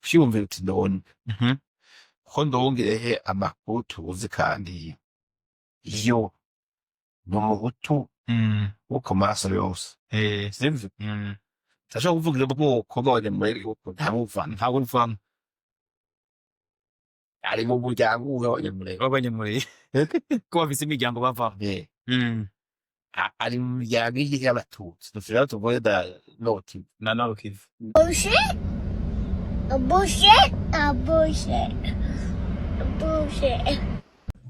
uvyumvira uti none Mhm. ko ndongerehe amakuru tuzi kandi yo ni umuhutu Mm. wo ku maso yose Eh. sivyo Mm. ndashobora kuvugira ubwoko bw'abanyamulenge kuko ntabuvamwo Ntabwo mvamo ari mu muryango w'abanyamulenge w'abanyamulenge ko bafise imiryango bavamo. Eh, Mm. ari mu miryango y'abatutsi dufira tuvuge da noti Na Nord Kivu. Bullshit. A bullshit. A bullshit. A bullshit.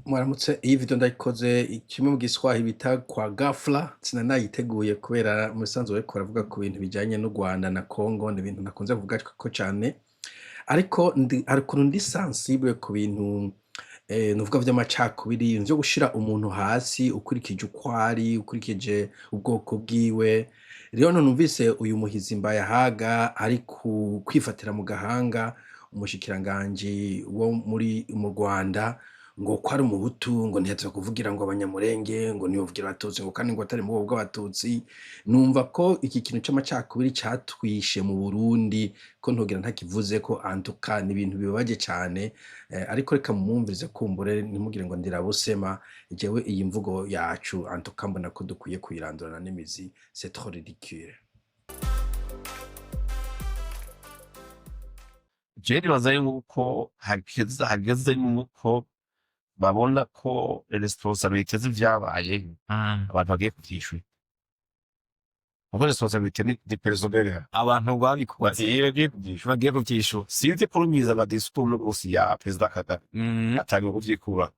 Mwaramutse, iyi video ndayikoze kimwe mu giswahili bita kwa ghafla, sinanayiteguye kubera musanzwe ariko aravuga ku bintu bijanye n'u Rwanda na Congo, ni ibintu nakunze kuvuga ko cyane, ariko ukuntu ndi sensible ku bintu nuvuga vy'amacakubiri vyo gushira umuntu hasi ukurikije ukwari, ukurikije ubwoko bwiwe. Rero numvise uyu muhizi Mbayahaga ari kwifatira mu gahanga umushikiranganje wo mu Rwanda ngo ko ari umuhutu, ngo ntihatse kuvugira ngo abanyamurenge, ngo niyovugira abatutsi, ngo kandi ngo atari mu bwoko bw'abatutsi. Numva ko iki kintu c'amacakubiri catwishe mu Burundi, ko ntogira ntakivuze ko antuka ni ibintu bibabaje cyane, ariko reka mumumvirize kumbure ntimugire ngo ndirabusema. Jewe iyi mvugo yacu antuka mbona ko dukwiye kuyirandurana n'imizi, c'est trop ridicule. je nibaza yuko hageze yuko babona ko responsabilité z'ivyabaye abantu bagiye kuvyishura kuko responsabilité ni personnelle Abantu babikoze bagiye kuvyishura bagiye kuvyishura. sinzi kurumiza amadiscours rwose ya perezida Kagame Mm. atangiye kuvyikura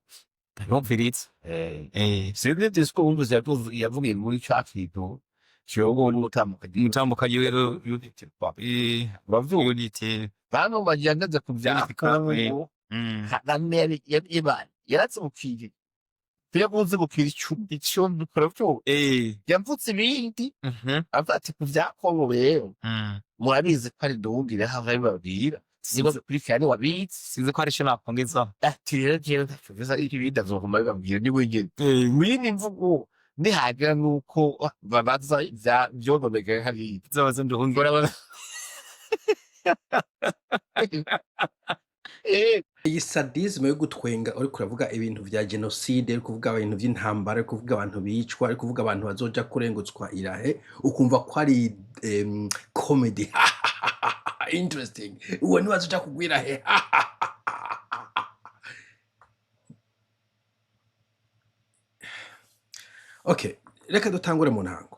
Yumviritse. sinzi discours yavugiye muri ca kintu kiyobowe Umutambukanyi rero unity bavuga unity. bano bagenda kuvyakora Mm. Kagame yaratse mupfiri yavuze mupfiri ico dukora vyo yavutse ibindi Mhm. avuga ati ku vyakobo rero Mm. murabizi ko ari ndongere hava bibabwira niba bikurikirane wabizi Sinzi ko hari ico nakongeza. ati rero jewe ndavuga ibindi azoguma bibabwira ni wenyene mwini mvugo nihagira nuko babaza vyononekaye hariya Zabaze nduhungura. Iyi sadisme yo gutwenga ariko uravuga ibintu vya genocide, ariko kuvuga ibintu vy'intambara, ariko kuvuga abantu bicwa, ariko kuvuga abantu bazoja kurengutswa irahe, ukumva ko ari comedy interesting, uwo ni bazoja kugwira he. Okay, reka dutangure mu ntango.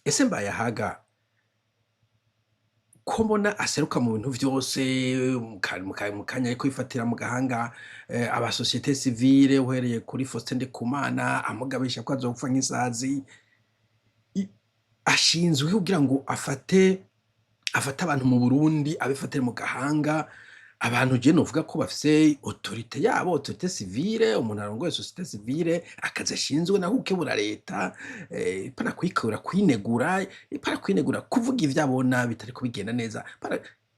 Ese Mbayahaga ko mbona aseruka mu bintu vyose mu kanya ariko yifatira mu gahanga aba societe civile, uhereye kuri Faustin Ndikumana amugabisha ko azopfa nk'isazi, ashinzwe kugira ngo afate abantu mu Burundi abifatire mu gahanga. Abantu je novuga ko bafise autorité yabo, autorité civile, umuntu arongoye societe civile, akazi ashinzwe na gukebura leta, para kwikura kwinegura kuvuga ivyabona bitari kubigenda neza,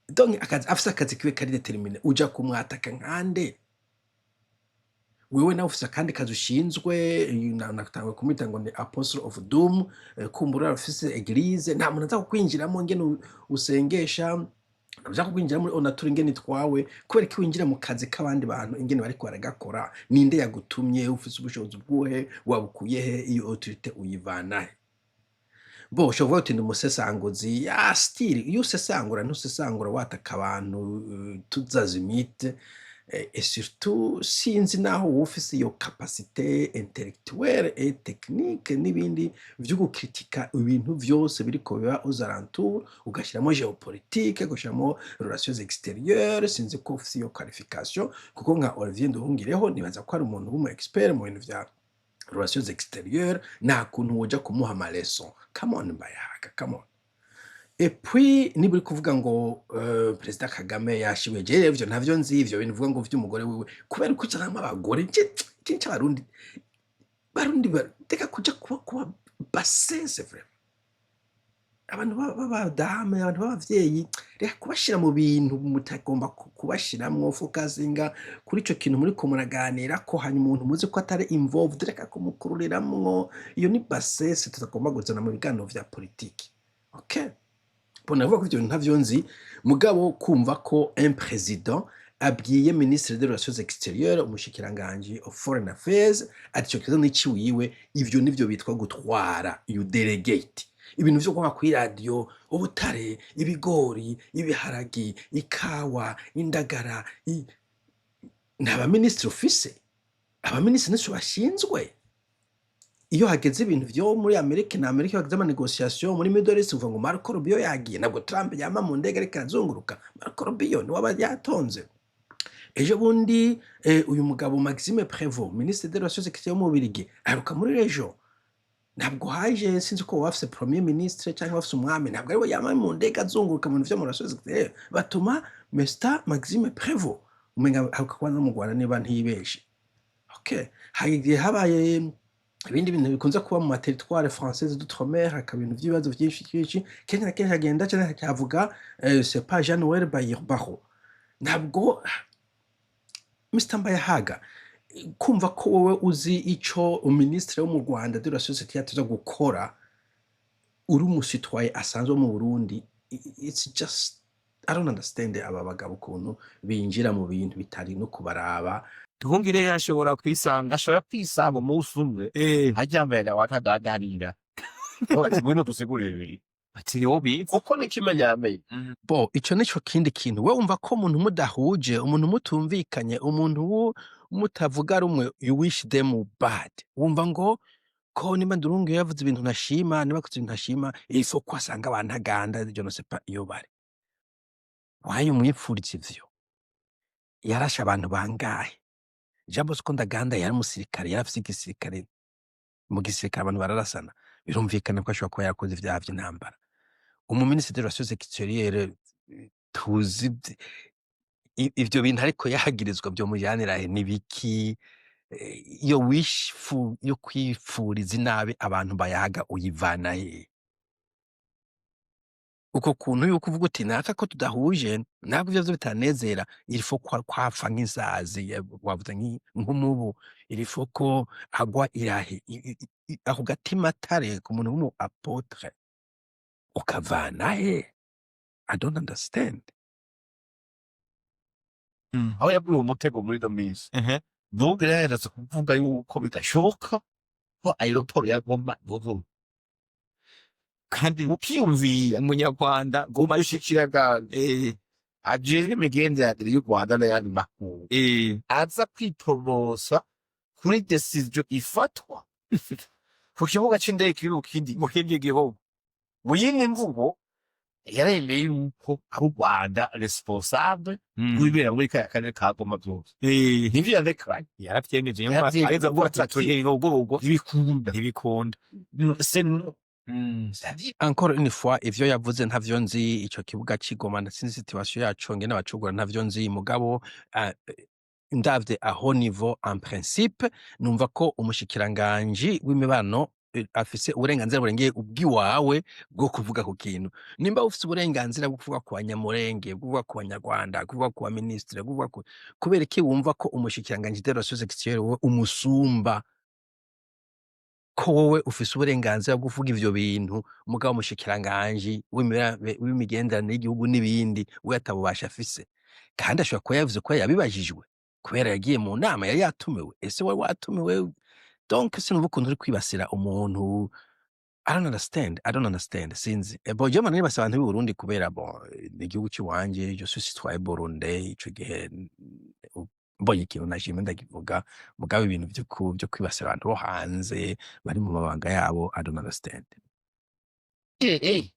donc afise akazi kiwe kari determiné. Uja kumwataka nkande wewe nawe ufise akandi kazi ushinzwe, natangwe kumwita ngo ni apostle of doom, kumbura afise eglise, nta muntu aza kukwinjiramo ngene usengesha, ntabya kukwinjira muri onatura ingene twawe, kubera ko winjira mu kazi k'abandi bantu ingene bariko baragakora. Ninde yagutumye? Ufise ubushobozi bwuhe? Wabukuye he? Iyo autorité uyivanahe? Bo ushobora kuvuga uti umusesanguzi, ya style iyo usesangura ntusesangura wataka abantu tuzazimite, et surtout sinzi naho ufise iyo capacité intellectuelle et technique n'ibindi vyo gukritika ibintu vyose biriko biba aux alentours, ugashiramo géopolitique, ugashiramo relations extérieures. Sinzi ko ufise iyo qualification, kuko nka Olivier Nduhungireho nibaza ko ari umuntu w'umu expert mu bintu vya relations extérieures, nta kuntu woja kumuha ama leçon. Come on Mbayahaga, come on. Et puis niba uri kuvuga ngo perezida Kagame yashiwe, je revyo ntavyo nzi ivyo bintu uvuga ngo vy'umugore wiwe, kubera ko cyarama abagore kinca barundi teka kuja kuba bassesse vraiment. Abantu b'abadame, abantu b'abavyeyi, reka kubashira mu bintu mutagomba kubashiramwo, focusinga kuri ico kintu muri ko muraganira ko, hanyuma umuntu muzi ko atari involved reka kumukururiramwo. Iyo ni bassesse tutagomba guzana mu biganiro vya politiki. Okay, mbona avuga ko ivyo bintu ntavyo nzi mugabo kumva ko un président abwiye ministre des relations extérieures umushikiranganji of foreign affairs ati ico kibazo ni ciwiwe ivyo nivyo bitwa gutwara you delegate ibintu vyo kuba kuri radio ubutare ibigori ibiharagi ikawa indagara nta ministre ufise abaminisitiri nico bashinzwe iyo hageze ibintu vyo muri Amerika na Amerika hageze ama negotiation muri Middle East uvuga ngo Marco Rubio yagiye nabwo Trump yama mu ndege ariko arazunguruka Marco Rubio ni waba yatonze ejo bundi uyu mugabo Maxime Prévost ministre des relations extérieures mu Bubiligi aruka muri region ntabwo haje sinzi ko wafise premier ministre cyangwa wafise umwami ntabwo ariwe yama mu ndege azunguruka mu vyo mu relations extérieures batuma Mr Maxime Prévost umenga aruka kwanza mu Rwanda niba ntibeshe okay hagiye habaye ibindi bintu bikunze kuba mu materitware française d'outre-mer hakaba ibintu by'ibibazo byinshi kenshi na kenshi agenda cyane akavuga c'est pas Jean-Noël Barrot ntabwo Mr Mbayahaga kumva ko wowe uzi ico uministre wo mu Rwanda de la société yatuza gukora uri umusitwaye asanzwe mu Burundi it's just I don't understand aba bagabo ukuntu binjira mu bintu bitari no kubaraba Tuhungire yashobora kwisanga ashobora kwisanga umunsi umwe hajya mbere watadadarira ati ngwino dusigurire ati wobi uko nikimanyame bo ico nico kindi kintu we umva ko umuntu mudahuje umuntu mutumvikanye umuntu mutavuga rumwe you wish them bad wumva ngo ko nimba ndurungu yavuze ibintu ntashima niba kuzi ntashima ifo kwasanga abantaganda je ne sais pas iyo bari wayo mwipfurize ivyo yarasha abantu bangahe Jambo siko ndaganda yari umusirikare yarafise igisirikare mu gisirikare abantu bararasana birumvikana ko ashobora kuba yakoze ivyaha vy'intambara umuminisitiri des relations extérieures tuzi ivyo bintu ariko yahagirizwa byo mujanira nibiki iyo wishfu yo kwifuriza inabi abantu bayaga uyivana he uko kuntu yuko uvuga uti naka ko tudahuje ntabwo ivyo bitanezera irifo kwafa nk'izazi wavuze nk'umubu irifo ko agwa irahe aho gatima tare ku muntu w'umu apotre ukavana he I don't understand aho yabwiwe umutego muri the miss nubwo yaheretse kuvuga yuko bidashoboka ko aeroport yagomba guvuga kandi ukiyumvira umunyarwanda goma yushikiraga ajejwe imigenderanire y'u Rwanda n'ayandi makuru aza kwiporosa kuri decision ifatwa ku kibuga c'indege kiri mu kindi gihugu mu yindi mvugo yaremeye yuko ari u Rwanda responsable wibera muri kaya karere ka Goma byose nivyo yandekanye yaravyemeje yumva areza vuga ati ubwo ntibikunda encore une fois ivyo yavuze ntavyo nzi ico kibuga c'Igoma ndetse situation yaco ngene abacugura ntavyo nzi mugabo ndavye aho niveau en principe numva ko umushikiranganje w'imibano afise uburenganzira burengeye ubwiwawe bwo kuvuga ku kintu nimba ufise uburenganzira bwo kuvuga ku banyamurenge bwo kuvuga ku banyarwanda kuvuga ku ministre kuvuga kubera iki wumva ko umushikiranganje des relations extérieures we umusumba ko wowe ufise uburenganzira bwo kuvuga ivyo bintu mugabo umushikiranganje w'imigenderanire y'igihugu n'ibindi we atabubasha afise kandi ashobora kuba yavuze ko yabibajijwe kubera yagiye mu nama yari yatumiwe ese we watumiwe donc sinumva ukuntu uri kwibasira umuntu I don't understand sinzi bon je manani basa abantu b'i Burundi kubera bon igihugu cy'iwanje je suis citoyen burundais ico gihe mbonye ikintu nashimye ndakivuga mugabo ibintu byo kwibasira abantu bo hanze bari mu mabanga yabo I don't understand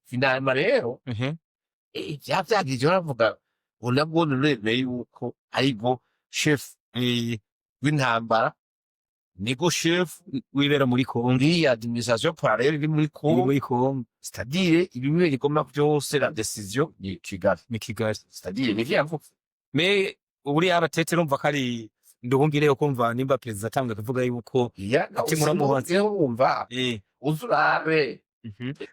finalmente rero byavyagije uravuga unabwo nuremeye yuko ariko chef w'intambara niko chef wibera muri Kongo muri administration parallele iri muri Kongo c'est-à-dire ibimwe bigomba byose la décision ni Kigali c'est-à-dire ni vyavuga mais uri abatete rumva kari nduhungire kumva nimba president atanga kuvuga yuko ati muramuhanze wumva uzurabe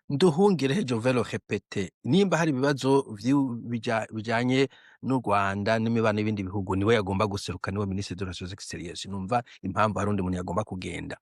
nduhungire je vais le répéter nimba hari ibibazo bijanye n'u Rwanda n'imibano y'ibindi bihugu niwe yagomba guseruka niwe ministre de relations extérieures numva impamvu harundi umuntu yagomba kugenda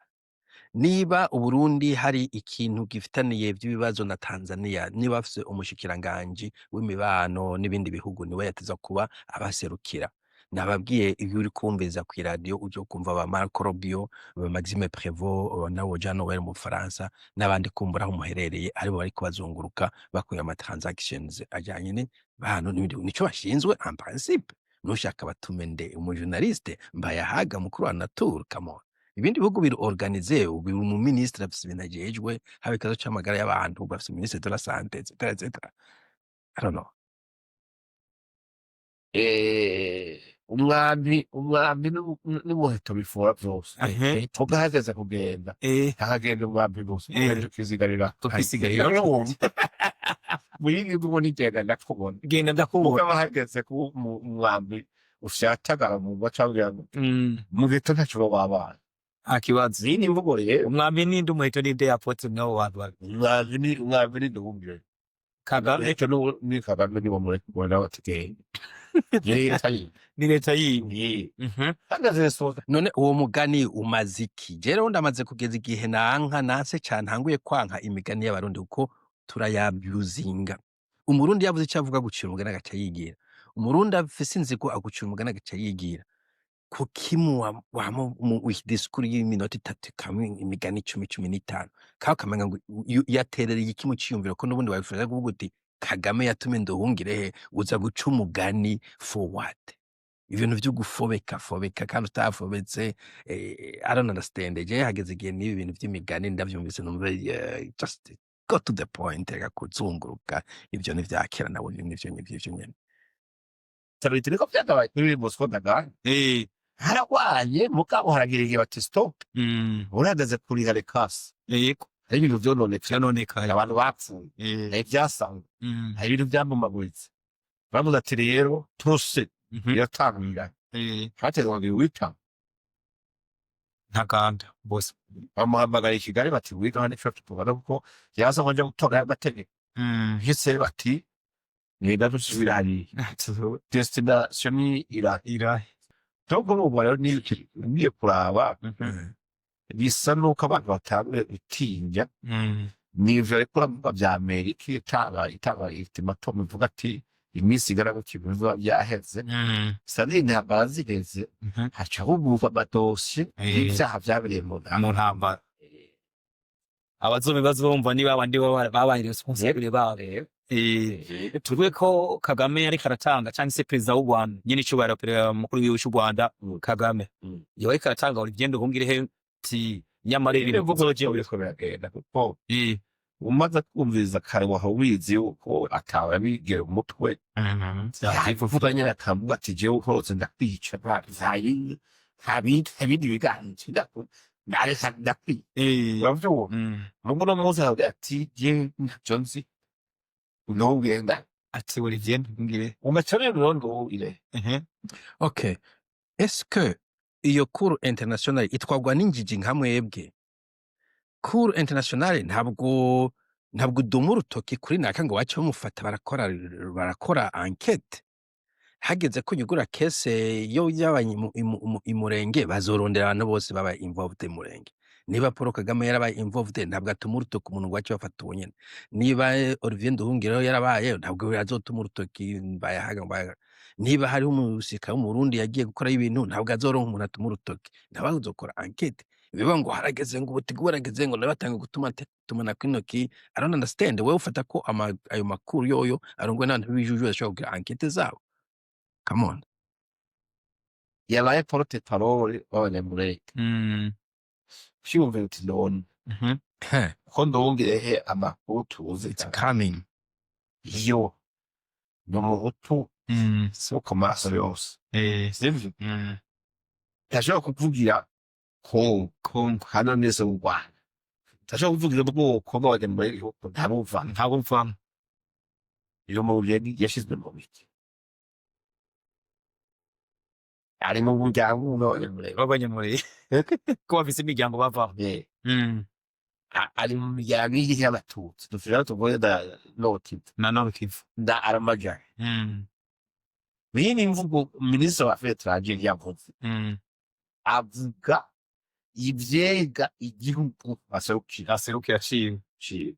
niba Uburundi hari ikintu gifitaniye vy'ibibazo na Tanzania, niba bafise umushikiranganji w'imibano n'ibindi bihugu niwe yateza kuba abaserukira. Nababwiye iyo uri kumviriza kw'iradiyo uje kumva ba Marco Rubio, ba Maxime Prévost, na Jean Noel mu Faransa n'abandi kumbura aho muherereye aribo bariko bazunguruka bakuye ama transactions ajanye n'ibintu n'ibindi, nico bashinzwe en principe. Nushaka batume nde umujournaliste Mbayahaga mukuru wa Nature, come on. Ibindi bihugu biri organize, ubu mu ministre afise ibintu ajejwe, haba ikibazo c'amagara y'abantu bafise ministre de la santé etc. I don't know. umwami n'umuheto bifora vyose Ehe. tuga hageze kugenda hakagenda umwami gusa tukizigarira Tukisigarira. muyindi ngubu nigenda ndakubona Genda ndakubona. ukaba hageze ku umwami ushatagara mu bacabwira ngo Mm. mu gito ntaco wabana Akibazo. zini mvugo rero Umwami ninde umuheto ninde apotre nabo bantu babiri. umwami ni ndumvye Kagame ejo ni Kagame ni bamure kubona batigeye ni leta yiwe. ni Mhm. hageze soza None uwo mugani umaze iki? Rero ndamaze kugeza igihe nanse cane ntanguye kwanka imigani y'abarundi kuko turayabuzinga. Umurundi yavuze icyo avuga gucira umugani agaca yigira. Umurundi afise inzigo agucira umugani agaca yigira. Kukimu wa disikuru y'iminota 3 kamwe imigani 10-15 kaho kamenya ngo yaterereye iki mu ciyumviro ko nubundi wabifurira kuvuga uti Kagame yatume Nduhungirehe uza guca umugani for what? Ibintu vyo gufobeka kandi utafobetse I don't understand. Je hageze igihe n'ibi bintu vy'imigani ndavyumvise numva just go to the point reka kuzunguruka ivyo ni vyakera nabo nivyo nyene. tabitire ko byatabaye kuri Bosco Daga haragwanye mugabo haragira igihe bati stop uragaze kuri Harekasi Yego. hari ibintu vyononekaye Yanonekaye. abantu bapfuye hari ivyasanga hari ibintu vyamumaguritse bavuze ati rero trose iratangira haterwa wita Ntaganda bose. bamuhamagara i Kigali bati wiga hano ico tubona kuko yaza ngo nje gutora amategeko hise bati niga dusubira hari destination ira Togo ubu rero niye kuraba bisa nuko abantu batanguye gutinya n'ivyo ariko uravuga vya Amerika itanga ultimatum ivuga ati iminsi igaragara ibibazo byaheze sadini abazigeze haca hubugwa amadosiye y'ivyaha vyabereye mu mu ntambara. Abazomi bazumva ni babandi babaye responsable babo. Tuvuge ko Kagame yari karatanga cyangwa se perezida w'u Rwanda nyine cyubahiro perezida mukuru w'igihugu cy'u Rwanda Kagame yari karatanga urugendo Nduhungirehe ti nyamara ibintu bivuze ko biragenda kuko umaze kumviriza kare waho wizi yuko atawe abigera umutwe yavuga nyine akavuga ati jewe hose ndakwica ntayi habindi biganiro nareka ndakwica uravyumva mugo no muzi ati je ntacyo nzi unogenda ati Olivier Nduhungirehe umacane rondo ile Okay. Est-ce que iyo cour internationale itwagwa n'injiji nka mwebwe? Cour internationale ntabwo duma urutoki kuri naka ngo bace bamufata barakora enquête. Hageze ko nyugura kese yo yabanye imurenge bazorondera abantu bose baba involved murenge. Niba Paul Kagame yarabaye involved ntabwo atuma urutoki umuntu wacu bafata unyene. Niba Olivier Nduhungirehe yarabaye ntabwo yazotuma urutoki Mbayahaga. Niba hari umusika wo mu Burundi yagiye gukora ibintu ntabwo azoronka umuntu atuma urutoki. Ntabwo uzokora enquête. Biba ngo harageze ngo ubutigi burageze ngo nabatanga gutuma tumana kwinoki. I don't understand. Wewe ufata ko ayo makuru yoyo arongwe n'abantu b'ibijujwe bashobora kugira enquête zabo. Come on. yabaye porte parole w'abanyamurenge cyumve uti none ko Nduhungirehe amakuru tuzi It's coming. yo no muhutu soko maso yose sivyo ndashobora kuvugira ko hano neza mu Rwanda ndashobora kuvugira ubwoko bw'abanyamurenge kuko ntabumva iyo mu Burundi yashizwe mu biki ari mu muryango b'abanyamurenge ko bafise imiryango bavaho. ari mu miryango y'abatutsi dufite tuvuye da notice na notice da aramajari iyi ni imvugo minisitiri wa affaires étrangères yavuze avuga ivyega igihugu aserukira aserukira ciwe.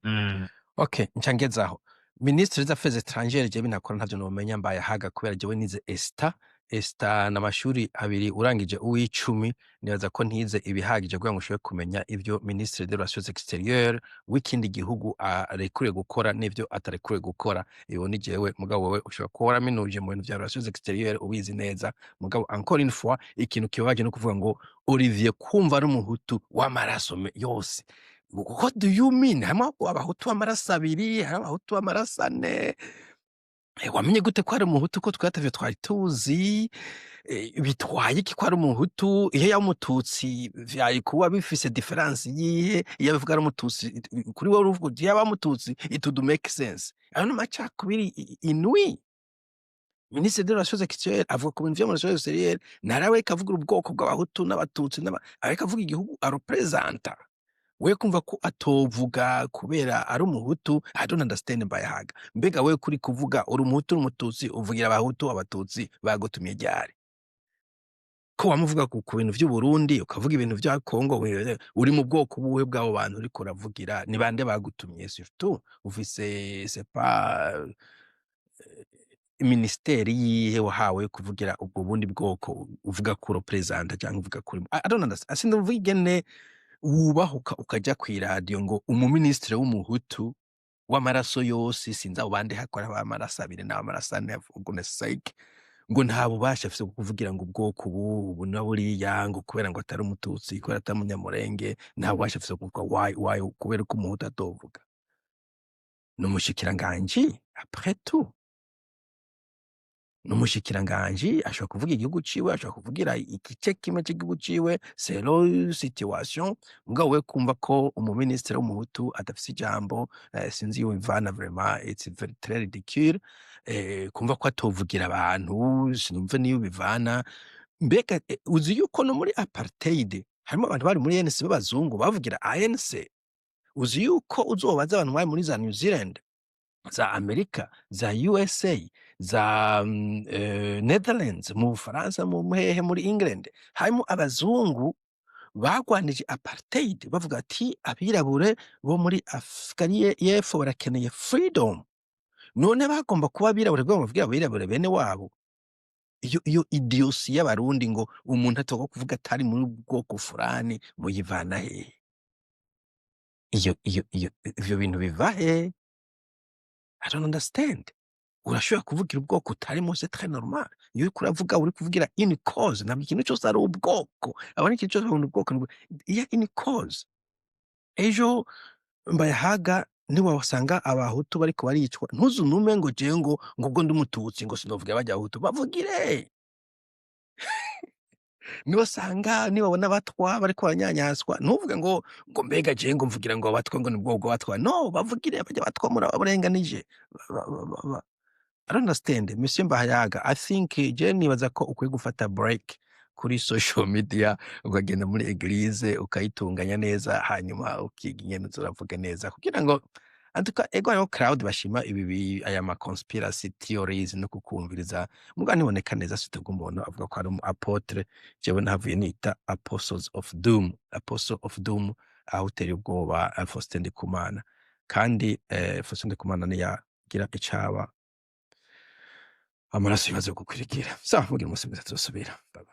Okay, nca ngezaho. Ministre des Affaires étrangères jewe nakora ntavyo nomenya mbaye haga kubera jewe nize Esta n'amashuri abiri urangije uw'icumi nibaza ko ntize ibihagije kugira ngo ushobore kumenya ivyo Ministre des Relations Extérieures w'ikindi gihugu arekuriye gukora n'ivyo atarekuriye gukora. Ibo ni jewe mugabo wewe ushobora kuba waraminuje mu bintu vya Relations Extérieures ubizi neza mugabo encore une fois ikintu kibabaje no kuvuga ngo Olivier kumva ari umuhutu w'amaraso yose. What do you mean? Harimo abahutu b'amaraso abiri, harimo abahutu b'amaraso ane. Wamenye gute ko ari umuhutu ko twatavye twari tuzi? Bitwaye iki ko ari umuhutu? Iyo yaba umututsi vyari kuba bifise difference yihe? Iyo bivuga ari umututsi kuri wowe uruvuga uti yaba umututsi it would make sense. Ayo ni amacakubiri inwi. Ministre des Relations Extérieures avuga ku bintu vyo mu Relations Extérieures narawe kavuga ubwoko bw'abahutu n'abatutsi ariko avuga igihugu arepresenta. We kumva ko atovuga kubera ari umuhutu I don't understand mbaye haga. Mbega we kuri kuvuga uri umuhutu n'umututsi uvugira abahutu abatutsi bagutumye ryari? Ko wamuvuga ku bintu vy'u Burundi ukavuga ibintu vya Kongo uri mu bwoko buwe bw'abo bantu uriko uravugira ni bande bagutumye surtout ufise c'est pas ministeri yihe wahawe kuvugira ubwo bundi bwoko uvuga ko representa cyangwa uvuga kuri I don't understand. Asinumva igene wubahuka ukaja kw'iradiyo ngo umuministre w'umuhutu w'amaraso yose sinzi abo bande hakora b'amaraso abiri n'amaraso ane for goodness sake ngo nta bubasha afise kuvugira ngo ubwoko ubu na buriya ngo kubera ngo atari umututsi kubera atari umunyamurenge nta bubasha afise kuvuga why kubera ko umuhutu atovuga n'umushikiranganji après tout n'umushikiranganji ashobora kuvuga igihugu ciwe ashobora kuvugira igice kimwe cy'igihugu ciwe selon situation mugabo we kumva ko umuministre w'umuhutu adafise ijambo sinzi yo ivana vraiment it's very très ridicule kumva ko atovugira abantu sinumve niyo bivana mbega uzi yuko no muri apartheid harimo abantu bari muri ANC b'abazungu bavugira ANC uzi yuko uzobaza abantu bari muri za New Zealand za Amerika za USA za Netherlands mu Bufaransa mu hehe muri England harimo abazungu bagwanije apartheid bavuga ati abirabure bo muri Afrika y'Epfo barakeneye freedom none bagomba kuba abirabure bwo bavugira abirabure bene wabo iyo idiosi y'abarundi ngo umuntu atoko kuvuga atari muri bwoko fulani muyivana he iyo bintu biva he I don't understand. Urashobora kuvugira ubwoko utarimo c'est très normal. Iyo uriko uravuga uri kuvugira une cause ntabwo ikintu cyose ari ubwoko. Abona ikintu cyose ari ubwoko iya une cause. Ejo mbaye haga niwe wasanga abahutu bariko baricwa ntuzunume ngo je ngo ubwo ndi umututsi ngo sinovuga bajya abahutu bavugire. Niwe sanga nibabona abatwa bariko baranyanyaswa ntuvuge ngo mbega je ngo mvugira ngo abatwa ngo nibwo bw'abatwa no bavugire bajya abatwa muri abarenganije I don't understand monsieur Mbahayaga I think je nibaza ko ukwiye gufata break kuri social media ukagenda muri eglise ukayitunganya neza hanyuma ukiga ingene uravuga neza kugira ngo antuka ego yo crowd bashima ibi aya ma conspiracy theories no kukumviriza muga niboneka neza sitego umuntu avuga ko ari apotre jewe navuye nita apostles of doom aho uteye ubwoba Faustin Ndikumana kandi Faustin Ndikumana ni yagira icaba amaraso ibaze gukwirigira mugira umunsi mwiza tuzosubira bye.